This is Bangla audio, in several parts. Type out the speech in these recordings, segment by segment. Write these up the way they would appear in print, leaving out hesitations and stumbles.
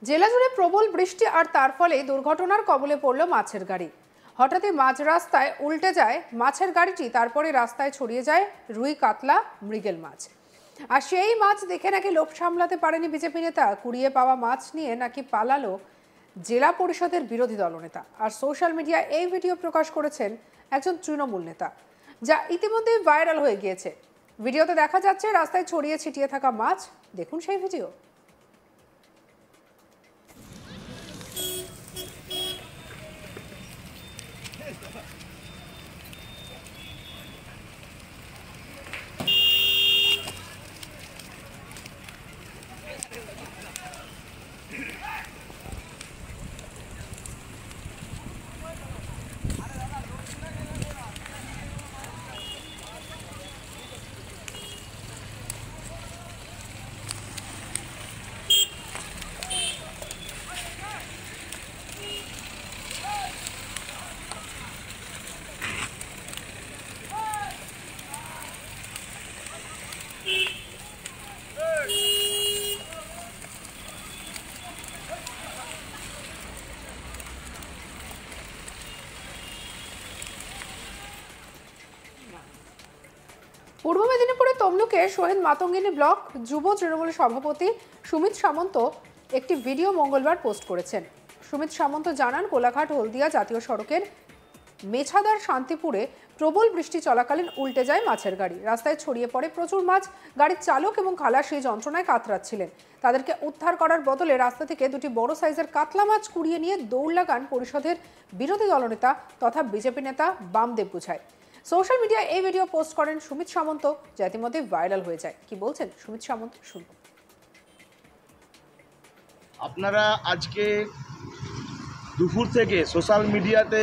জেলা জুড়ে প্রবল বৃষ্টি আর তার ফলে দুর্ঘটনার কবলে পড়ল মাছের গাড়ি। হঠাৎই মাঝ রাস্তায় উল্টে যায় মাছের গাড়িটি, তারপরে রাস্তায় ছড়িয়ে যায় রুই, কাতলা, মৃগেল মাছ। আর সেই মাছ দেখে নাকি লোভ সামলাতে পারেনি বিজেপি নেতা। কুড়িয়ে পাওয়া মাছ নিয়ে নাকি পালালো জেলা পরিষদের বিরোধী দলনেতা। আর সোশ্যাল মিডিয়ায় এই ভিডিও প্রকাশ করেছেন একজন তৃণমূল নেতা, যা ইতিমধ্যেই ভাইরাল হয়ে গিয়েছে। ভিডিওতে দেখা যাচ্ছে রাস্তায় ছড়িয়ে ছিটিয়ে থাকা মাছ। দেখুন সেই ভিডিও। পূর্ব মেদিনীপুরের তমলুকে শহীদ মাতঙ্গিনী ব্লক যুব তৃণমূল সভাপতি সুমিত সামন্ত একটি ভিডিও মঙ্গলবার পোস্ট করেছেন। সুমিত সামন্ত জানান, কোলাঘাট হলদিয়া জাতীয় সড়কের মেছাদার শান্তিপুরে প্রবল বৃষ্টি চলাকালীন উল্টে যায় মাছের গাড়ি। রাস্তায় ছড়িয়ে পড়ে প্রচুর মাছ। গাড়ির চালক এবং খালাসি যন্ত্রণায় কাতরাচ্ছিলেন। তাদেরকে উদ্ধার করার বদলে রাস্তা থেকে দুটি বড় সাইজের কাতলা মাছ কুড়িয়ে নিয়ে দৌড় লাগান পরিষদের বিরোধী দলনেতা তথা বিজেপি নেতা বামদেব বুঝাই। সোশ্যাল মিডিয়ায় এই ভিডিও পোস্ট করেন সুমিত সামন্ত, যা ইতিমধ্যে ভাইরাল হয়ে যায়। কি বলছেন সুমিত সামন্ত, শুনুন। আপনারা আজকে দুপুর থেকে সোশ্যাল মিডিয়াতে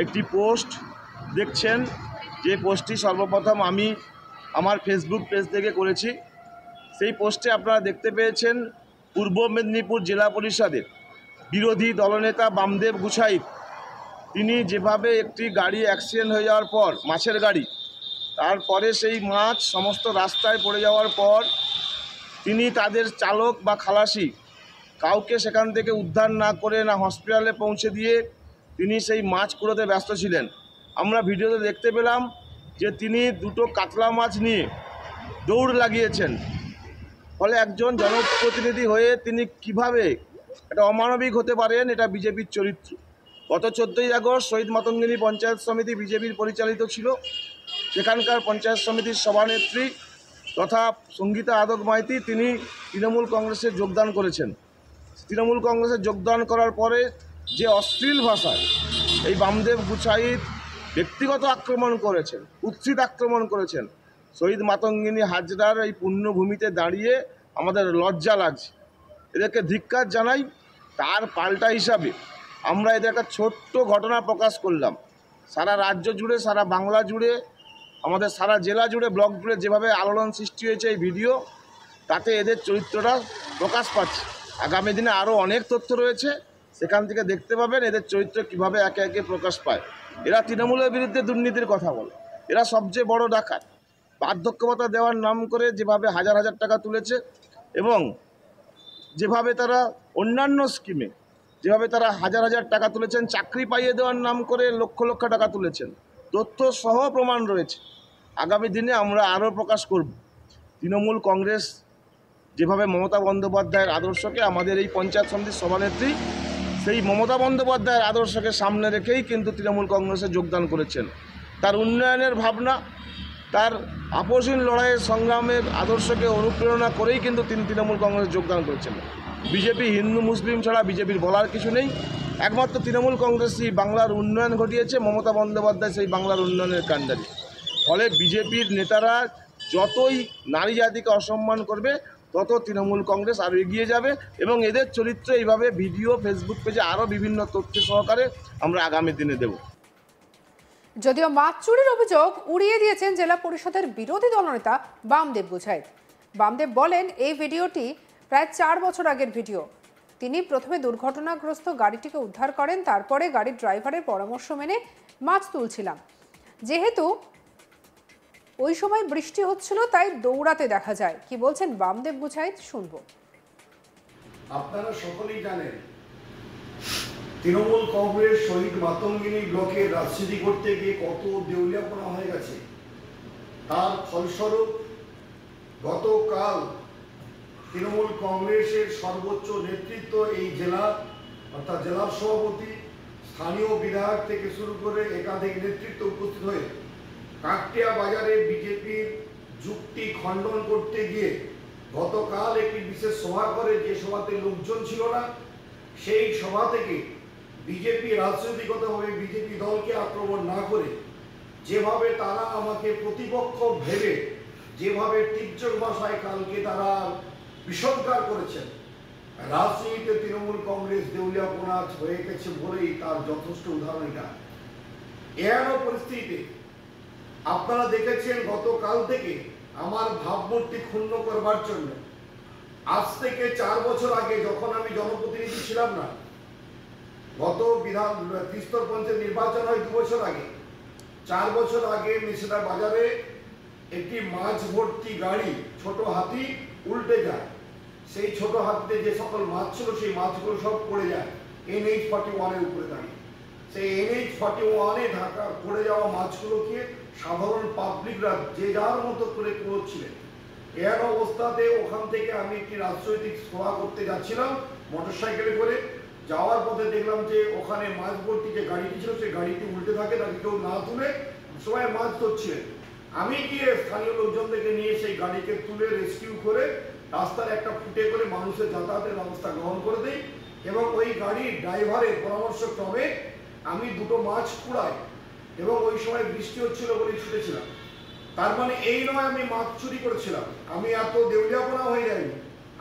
একটি পোস্ট দেখছেন, যে পোস্টটি সর্বপ্রথম আমি আমার ফেসবুক পেজ থেকে করেছি। সেই পোস্টে আপনারা দেখতে পেয়েছেন পূর্ব মেদিনীপুর জেলা পরিষদের বিরোধী দলনেতা বামদেব গুছাই, তিনি যেভাবে একটি গাড়ি অ্যাক্সিডেন্ট হয়ে যাওয়ার পর, মাছের গাড়ি, তারপরে সেই মাছ সমস্ত রাস্তায় পড়ে যাওয়ার পর তিনি তাদের চালক বা খালাসি কাউকে সেখান থেকে উদ্ধার না করে না হসপিটালে পৌঁছে দিয়ে তিনি সেই মাছ কুড়োতে ব্যস্ত ছিলেন। আমরা ভিডিওতে দেখতে পেলাম যে তিনি দুটো কাতলা মাছ নিয়ে দৌড় লাগিয়েছেন। ফলে একজন জনপ্রতিনিধি হয়ে তিনি কিভাবে এটা অমানবিক হতে পারেন, এটা বিজেপির চরিত্র। গত 14ই আগস্ট শহীদ মাতঙ্গিনী পঞ্চায়েত সমিতি বিজেপির পরিচালিত ছিল। সেখানকার পঞ্চায়েত সমিতির সভানেত্রী তথা সঙ্গীতা আদক মাইতি তিনি তৃণমূল কংগ্রেসে যোগদান করেছেন। তৃণমূল কংগ্রেসে যোগদান করার পরে যে অশ্লীল ভাষায় এই বামদেব গুছাইত ব্যক্তিগত আক্রমণ করেছেন, কুৎসিত আক্রমণ করেছেন, শহীদ মাতঙ্গিনী হাজরার এই পুণ্যভূমিতে দাঁড়িয়ে আমাদের লজ্জা লাগছে। এদেরকে ধিক্কার জানাই। তার পাল্টা হিসাবে আমরা এদের একটা ছোট্ট ঘটনা প্রকাশ করলাম। সারা রাজ্য জুড়ে, সারা বাংলা জুড়ে, আমাদের সারা জেলা জুড়ে, ব্লক জুড়ে যেভাবে আলোড়ন সৃষ্টি হয়েছে এই ভিডিও, তাতে এদের চরিত্রটা প্রকাশ পাচ্ছে। আগামী দিনে আরও অনেক তথ্য রয়েছে, সেখান থেকে দেখতে পাবেন এদের চরিত্র কিভাবে একে একে প্রকাশ পায়। এরা তৃণমূলের বিরুদ্ধে দুর্নীতির কথা বলে, এরা সবচেয়ে বড় ডাকাত। বার্ধক্য ভাতা দেওয়ার নাম করে যেভাবে হাজার হাজার টাকা তুলেছে, এবং যেভাবে তারা অন্যান্য স্কিমে যেভাবে তারা হাজার হাজার টাকা তুলেছেন, চাকরি পাইয়ে দেওয়ার নাম করে লক্ষ লক্ষ টাকা তুলেছেন, তথ্য সহ প্রমাণ রয়েছে। আগামী দিনে আমরা আরও প্রকাশ করব। তৃণমূল কংগ্রেস যেভাবে মমতা বন্দ্যোপাধ্যায়ের আদর্শকে, আমাদের এই পঞ্চায়েত সমিতির সভানেত্রী সেই মমতা বন্দ্যোপাধ্যায়ের আদর্শকে সামনে রেখেই কিন্তু তৃণমূল কংগ্রেসে যোগদান করেছেন। তার উন্নয়নের ভাবনা, তার আপসহীন লড়াইয়ের সংগ্রামের আদর্শকে অনুপ্রেরণা করেই কিন্তু তিনি তৃণমূল কংগ্রেসে যোগদান করেছেন। বিজেপি হিন্দু মুসলিম ছাড়া বিজেপির বলার কিছু নেই। একমাত্র তৃণমূল কংগ্রেসই বাংলার উন্নয়ন ঘটিয়েছে, মমতা বন্দ্যোপাধ্যায় সেই বাংলার উন্নয়নের কাণ্ডারি। ফলে বিজেপির নেতারা যতই নারী জাতিকে অসম্মান করবে, তত তৃণমূল কংগ্রেস আরও এগিয়ে যাবে, এবং এদের চরিত্র এইভাবে ভিডিও ফেসবুক পেজে আরও বিভিন্ন তথ্য সহকারে আমরা আগামী দিনে দেব। যদিও মাছ চুরির অভিযোগ উড়িয়ে দিয়েছেন জেলা পরিষদের বিরোধী দলনেতা বামদেব বুঝাই। বামদেব বলেন, এই ভিডিওটি প্রায় 4 বছর আগের ভিডিও। তিনি প্রথমে দুর্ঘটনাগ্রস্ত গাড়িটিকে উদ্ধার করেন, তারপরে গাড়ির ড্রাইভারের পরামর্শ মেনে মাছ তুলছিলাম। যেহেতু ওই সময় বৃষ্টি হচ্ছিল, তাই দৌড়াতে দেখা যায়। কি বলছেন বামদেব বুঝাই, শুনবো। আপনারা সকলেই জানেন তৃণমূল কংগ্রেস শহীদ মাতঙ্গিনী ব্লকে রাজনীতি করতে গিয়ে কত দেউলিয়াপনা হয়ে গেছে। তার ফলস্বরূপ গতকাল তৃণমূল কংগ্রেসের সর্বোচ্চ নেতৃত্ব এই জেলা অর্থাৎ জেলার সভাপতি, স্থানীয় বিধায়ক থেকে শুরু করে একাধিক নেতৃত্ব উপস্থিত হয়ে কাকটিয়া বাজারে বিজেপির যুক্তি খণ্ডন করতে গিয়ে গতকাল একটি বিশেষ সভা করে, যে সভাতে লোকজন ছিল না, সেই সভা থেকে বিজেপি রাজনৈতিকভাবে বিজেপি দলকে আক্রমণ না করে যেভাবে তারা আমাকে প্রতিপক্ষ ভেবে যেভাবে তীর্যক ভাষায় কালকে তারা বিষোদ্গার করেছেন, রাজনীতিতে তৃণমূল কংগ্রেস দেউলিয়াপনা হয়ে গেছে বলেই তার যথেষ্ট উদাহরণ এটা। এমন পরিস্থিতিতে আপনারা দেখেছেন গতকাল থেকে আমার ভাবমূর্তি ক্ষুণ্ণ করবার জন্য আজ থেকে 4 বছর আগে যখন আমি জনপ্রতিনিধি ছিলাম না, গত ত্রিস্তর পঞ্চায়েত নির্বাচন হয় 2 বছর আগে, 4 বছর আগে মিশিদা বাজারে একটি মাছ ভর্তি গাড়ি ছোট হাতি উল্টে যায়। সেই ছোট হাতিতে যে সকল মাছ ছিল সেই মাছগুলো সব পড়ে যায় NH-41 এর উপরে দাঁড়িয়ে। সেই NH-41 এ ঢাকা পড়ে যাওয়া মাছগুলোকে সাধারণ পাবলিকরা যে যার মতো করে কুড়োচ্ছিলেন। এর অবস্থাতে ওখান থেকে আমি একটি রাজনৈতিক সভা করতে যাচ্ছিলাম মোটরসাইকেলে করে। যাওয়ার পথে দেখলাম যে ওখানে মাছ ভর্তি যে গাড়িটি ছিল সেই গাড়িটি উল্টে থাকে, তাকে কেউ না তুলে সবাই মাছ ধরছিলেন। আমি গিয়ে স্থানীয় লোকজনদেরকে নিয়ে সেই গাড়িকে তুলে রেস্কিউ করে রাস্তার একটা ফুটে করে মানুষের যাতায়াতের ব্যবস্থা গ্রহণ করে দিই এবং ওই গাড়ির ড্রাইভারের পরামর্শক্রমে আমি 2টো মাছ কুড়াই এবং ওই সময় বৃষ্টি হচ্ছিল বলেই ছুটেছিলাম। তার মানে এই নয় আমি মাছ চুরি করেছিলাম, আমি এত দেউলিয়াপনা হয়ে যাইনি,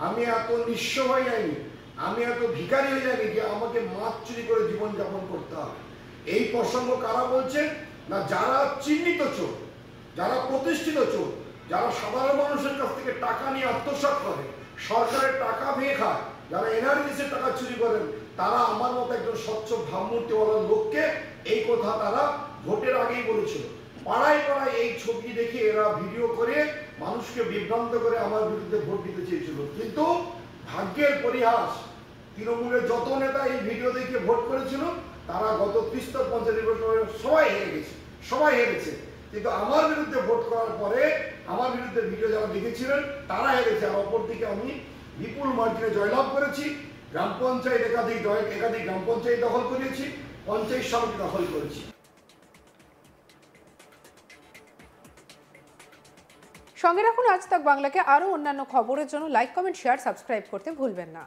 আমি এত নিঃস্ব হয়ে যাইনি, আমি এত ভিখারি হয়ে যাইনি যে আমাকে মাছ চুরি করে জীবনযাপন করতে হবে। এই প্রসঙ্গ কারা বলছেন না, যারা চিহ্নিত চোর, যারা প্রতিষ্ঠিত চোর, যারা সাধারণ মানুষের কাছ থেকে টাকা নিয়ে আত্মসাৎ করে, সরকারের টাকা ভেঙে খায়, যারা এনআরজিসির টাকা চুরি করেন, তারা আমার মতো একজন স্বচ্ছ ভাবমূর্তিওয়ালা লোককে এই কথা তারা ভোটের আগেই বলেছিল। পাড়ায় পাড়ায় এই ছবি দেখে এরা ভিডিও করে মানুষকে বিভ্রান্ত করে আমার বিরুদ্ধে ভোট দিতে চেয়েছিল। কিন্তু ভাগ্যের পরিহাস, তৃণমূলের যত নেতা এই ভিডিও দেখে ভোট করেছিল তারা গত ত্রিস্তর পঞ্চায়েত নির্বাচনে সবাই হেরে গেছে, সবাই হেরেছে। কিন্তু আমার বিরুদ্ধে ভোট করার পরে আমার বিরুদ্ধে ভিডিও যারা দেখেছিলেন তারা হেরেছে। আর অপরদিকে আমি বিপুল মার্জিনে জয়লাভ করেছি। গ্রাম পঞ্চায়েত একাধিক গ্রাম পঞ্চায়েত দখল করেছি, পঞ্চায়েত সমিতি দখল করেছি। সঙ্গে রাখুন আজ তাক বাংলাকে। আরও অন্যান্য খবরের জন্য লাইক, কমেন্ট, শেয়ার, সাবস্ক্রাইব করতে ভুলবেন না।